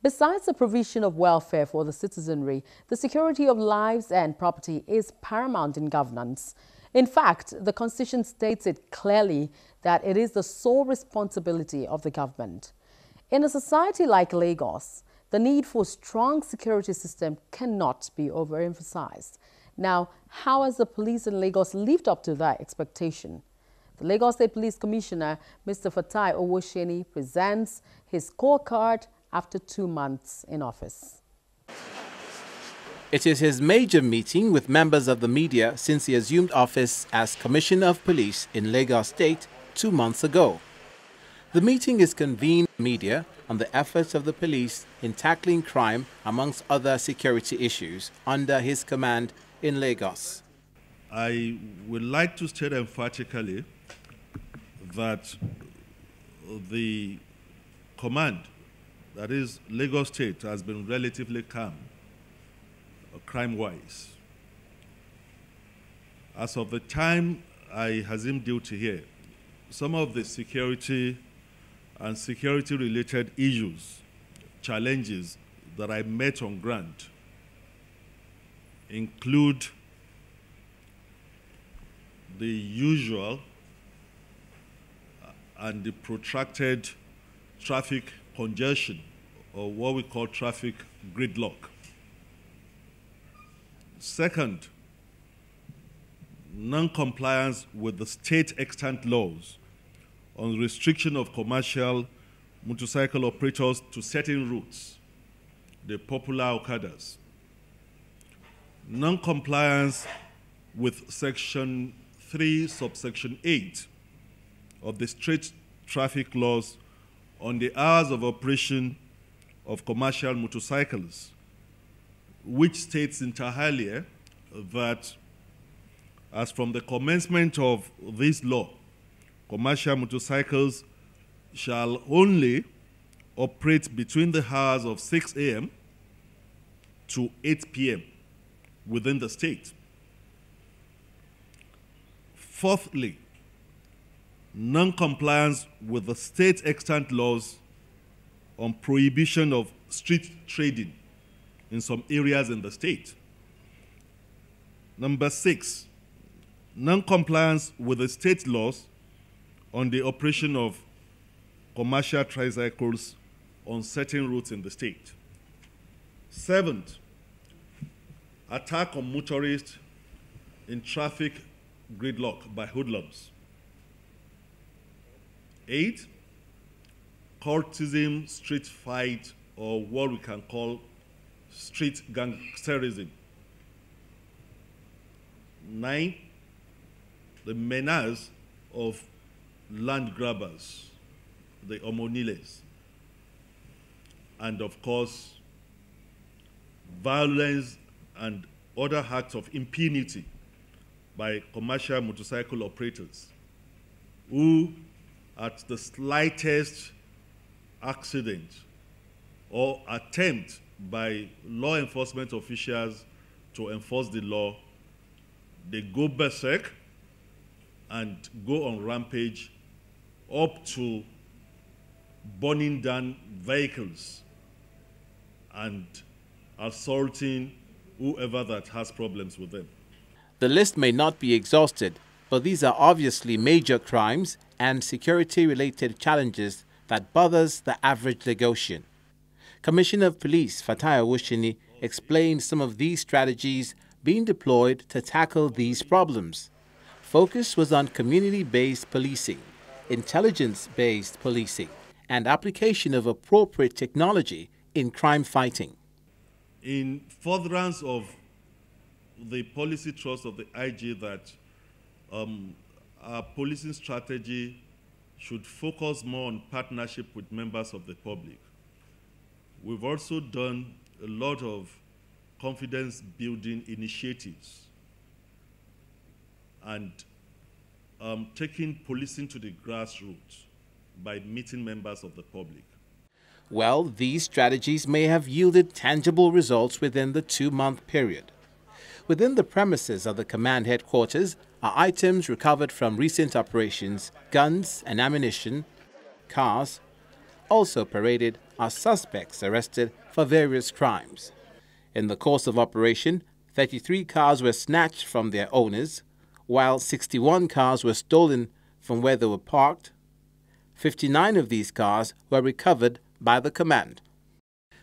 Besides the provision of welfare for the citizenry, the security of lives and property is paramount in governance. In fact, the Constitution states it clearly that it is the sole responsibility of the government. In a society like Lagos, the need for a strong security system cannot be overemphasized. Now, how has the police in Lagos lived up to that expectation? The Lagos State Police Commissioner, Mr. Fatai Owoseni, presents his scorecard after 2 months in office. It is his major meeting with members of the media since he assumed office as Commissioner of Police in Lagos State 2 months ago. The meeting is convened by media on the efforts of the police in tackling crime amongst other security issues under his command in Lagos. I would like to state emphatically that the command, that is Lagos State, has been relatively calm, crime-wise. As of the time I assumed duty here, some of the security and security-related issues, challenges that I met on ground include the usual and the protracted traffic congestion, or what we call traffic gridlock. Second, non-compliance with the state extant laws on restriction of commercial motorcycle operators to certain routes, the popular Okadas. Non-compliance with Section 3, subsection 8 of the state traffic laws on the hours of operation of commercial motorcycles, which states inter alia that as from the commencement of this law, commercial motorcycles shall only operate between the hours of 6 a.m. to 8 p.m. within the state. Fourthly, non-compliance with the state extant laws on prohibition of street trading in some areas in the state. Number 6, non-compliance with the state laws on the operation of commercial tricycles on certain routes in the state. 7th, attack on motorists in traffic gridlock by hoodlums. 8, cultism, street fight, or what we can call street gangsterism. 9, the menace of land grabbers, the Omoniles. And of course, violence and other acts of impunity by commercial motorcycle operators who, at the slightest accident or attempt by law enforcement officials to enforce the law, they go berserk and go on rampage up to burning down vehicles and assaulting whoever that has problems with them. The list may not be exhausted, but these are obviously major crimes and security-related challenges that bothers the average Lagosian. Commissioner of Police Fatai Owoseni explained some of these strategies being deployed to tackle these problems. Focus was on community-based policing, intelligence-based policing, and application of appropriate technology in crime fighting. In furtherance of the policy thrust of the IG that our policing strategy should focus more on partnership with members of the public, we've also done a lot of confidence-building initiatives and taking policing to the grassroots by meeting members of the public. Well, these strategies may have yielded tangible results within the 2-month period. Within the premises of the command headquarters are items recovered from recent operations, guns and ammunition, cars, also paraded as suspects arrested for various crimes. In the course of operation, 33 cars were snatched from their owners, while 61 cars were stolen from where they were parked. 59 of these cars were recovered by the command.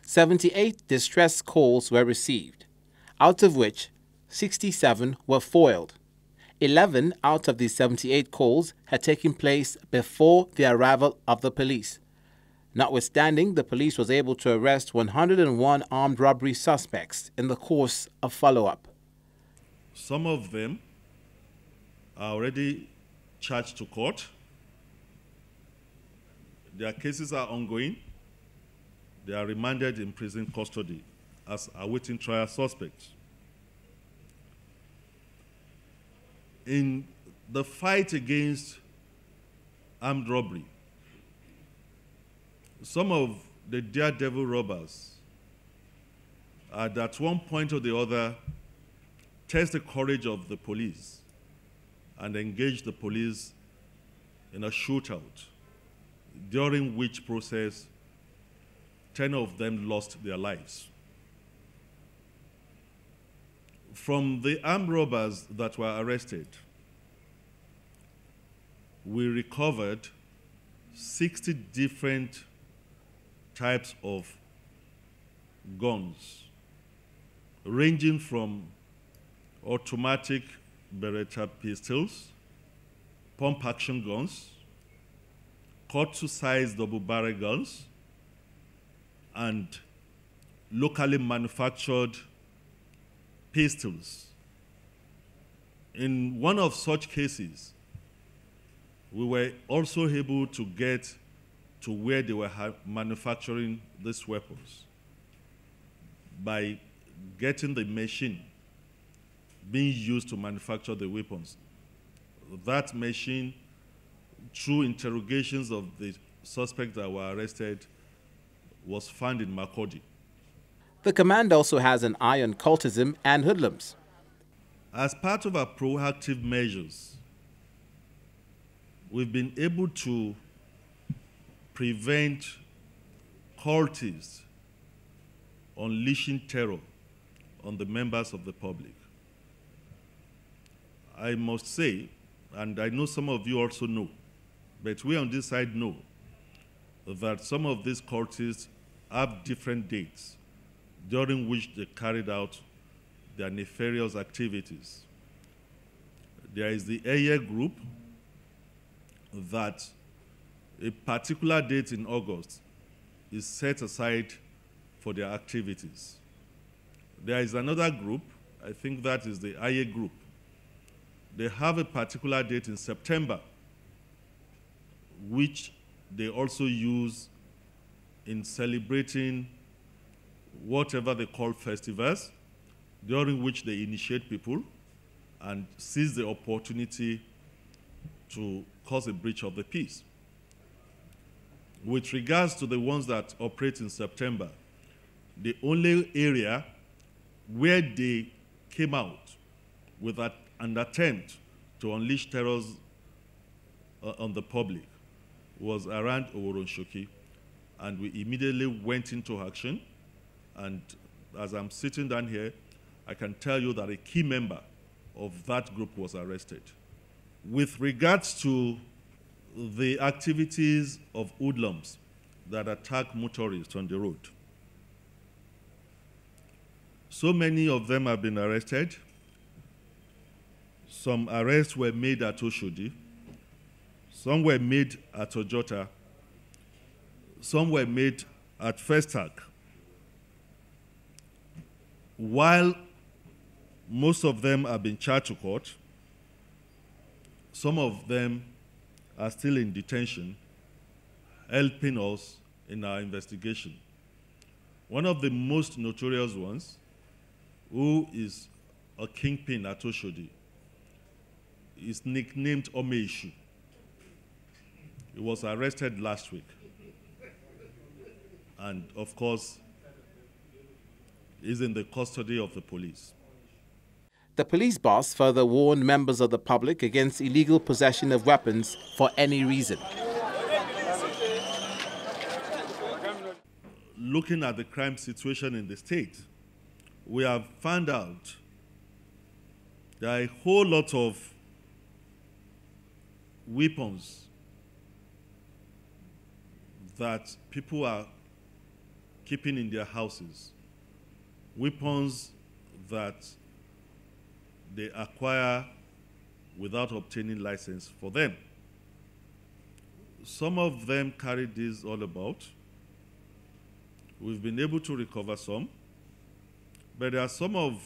78 distress calls were received, out of which 67 were foiled. 11 out of the 78 calls had taken place before the arrival of the police. Notwithstanding, the police was able to arrest 101 armed robbery suspects in the course of follow-up. Some of them are already charged to court. Their cases are ongoing. They are remanded in prison custody as awaiting trial suspects. In the fight against armed robbery, some of the daredevil robbers had at one point or the other test the courage of the police and engaged the police in a shootout, during which process 10 of them lost their lives. From the armed robbers that were arrested, we recovered 60 different types of guns, ranging from automatic Beretta pistols, pump-action guns, cut-to-size double-barrel guns, and locally manufactured pistols. In one of such cases, we were also able to get to where they were manufacturing these weapons by getting the machine being used to manufacture the weapons. That machine, through interrogations of the suspects that were arrested, was found in Makurdi. The command also has an eye on cultism and hoodlums. As part of our proactive measures, we've been able to prevent cultists unleashing terror on the members of the public. I must say, and I know some of you also know, but we on this side know that some of these cultists have different dates during which they carried out their nefarious activities. There is the Eye group that a particular date in August is set aside for their activities. There is another group, I think that is the Eye group. They have a particular date in September, which they also use in celebrating whatever they call festivals, during which they initiate people and seize the opportunity to cause a breach of the peace. With regards to the ones that operate in September, the only area where they came out with an attempt to unleash terrors on the public was around Oworonshoki, and we immediately went into action. And as I'm sitting down here, I can tell you that a key member of that group was arrested. With regards to the activities of hoodlums that attack motorists on the road, so many of them have been arrested. Some arrests were made at Oshodi, some were made at Ojota, some were made at Festac. While most of them have been charged to court, some of them are still in detention, helping us in our investigation. One of the most notorious ones, who is a kingpin at Oshodi, is nicknamed Omeishu. He was arrested last week. And of course, is in the custody of the police. The police boss further warned members of the public against illegal possession of weapons for any reason. looking at the crime situation in the state, we have found out there are a whole lot of weapons that people are keeping in their houses, weapons that they acquire without obtaining license for them. Some of them carry these all about. We've been able to recover some, but there are some of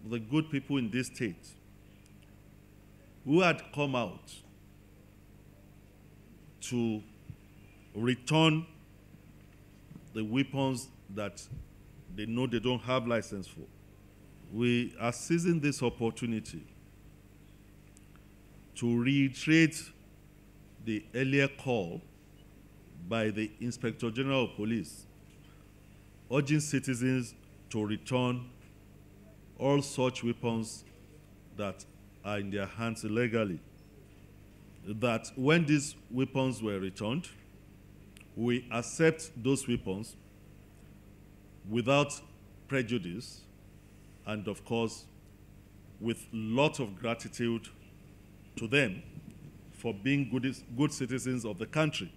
the good people in this state who had come out to return the weapons that they know they don't have license for. We are seizing this opportunity to reiterate the earlier call by the Inspector General of Police, urging citizens to return all such weapons that are in their hands illegally. That when these weapons were returned, we accept those weapons without prejudice and, of course, with lots of gratitude to them for being good citizens of the country.